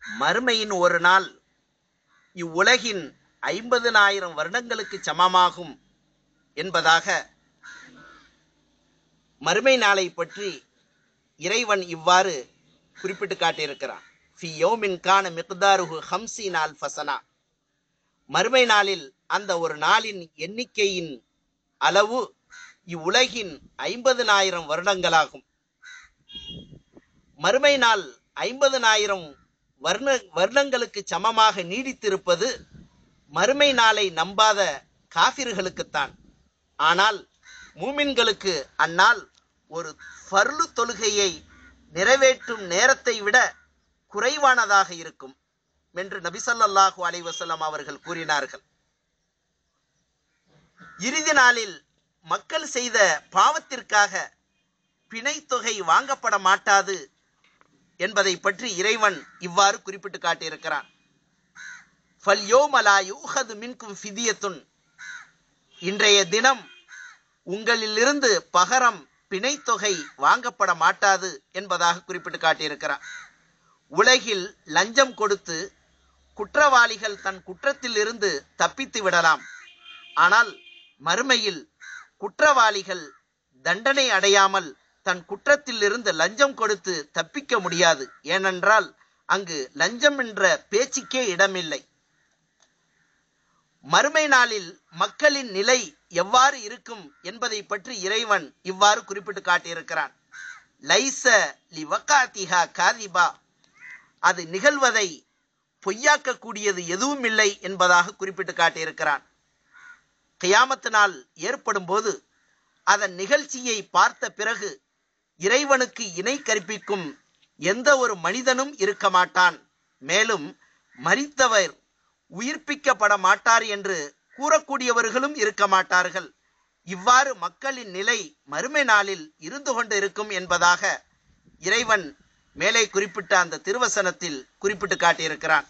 மறுமையின் ஒரு நாள் இவ்வுலகின் 50,000 வருடங்களுக்கு சமமாகும் என்பதாக மறுமை நாளை பற்றி இறைவன் இவ்வாறு குறிப்பிட்டு காட்டியிருக்கிறான். ஃபி யௌமின் கான மிக்தாருஹு 50 அல்ஃப ஸனா. மறுமை நாளில் அந்த ஒரு நாளின் எண்ணிக்கையின் அளவு இவ்வுலகின் 50,000 வருடங்களாகும். மறுமை நாள் 50,000 வருடங்களுக்கு சமமாக நீடித்திருப்பது மறுமை நாளை நம்பாத காஃபிர்களுக்குத்தான். ஆனால் மூமின்களுக்கு அந்நாள் ஒரு ஃபர்லு தொழுகையை நிறைவேற்றும் நேரத்தை விட குறைவானதாக இருக்கும் என்று நபி ஸல்லல்லாஹு அலைஹி வஸல்லம் அவர்கள் கூறினார்கள். இறுதி நாளில் மக்கள் செய்த பாவத்திற்காக பிணை தொகை வாங்கப்பட மாட்டாது என்பதை பற்றி இறைவன் இவ்வாறு குறிப்பிட்டு காட்டியிருக்கிறான். ஃபல்யௌம லா யூஹது மின்கும் ஃபிதியத்துன். இன்றைய தினம் உங்களிலிருந்து பகரம் பிணை தொகை வாங்கப்பட மாட்டாது என்பதாக குறிப்பிட்டு காட்டியிருக்கிறான். உலகில் லஞ்சம் கொடுத்து குற்றவாளிகள் தன் குற்றத்தில் இருந்து தப்பித்து விடலாம். ஆனால் மறுமையில் குற்றவாளிகள் தண்டனை அடையாமல் தன் குற்றத்தில் இருந்து லஞ்சம் கொடுத்து தப்பிக்க முடியாது. ஏனென்றால் அங்கு லஞ்சம் என்ற பேச்சுக்கே இடமில்லை. மறுமை நாளில் மக்களின் நிலை எவ்வாறு இருக்கும் என்பதை பற்றி இறைவன் இவ்வாறு குறிப்பிட்டு காட்டியிருக்கிறான். லைஸ லிவகாதிஹா காதிபா. அது நிகழ்வதை பொய்யாக்கக்கூடியது எதுவும் இல்லை என்பதாக குறிப்பிட்டு காட்டியிருக்கிறான். கியாமத் நாள் ஏற்படும் போது அதன் நிகழ்ச்சியை பார்த்த பிறகு இறைவனுக்கு இணை கற்பிக்கும் எந்த ஒரு மனிதனும் இருக்க மாட்டான். மேலும் மரித்தவர் உயிர்ப்பிக்கப்பட மாட்டார் என்று கூறக்கூடியவர்களும் இருக்க மாட்டார்கள். இவ்வாறு மக்களின் நிலை மறுமை நாளில் இருந்து கொண்டு இருக்கும் என்பதாக இறைவன் மேலே குறிப்பிட்ட அந்த திருவசனத்தில் குறிப்பிட்டு காட்டியிருக்கிறான்.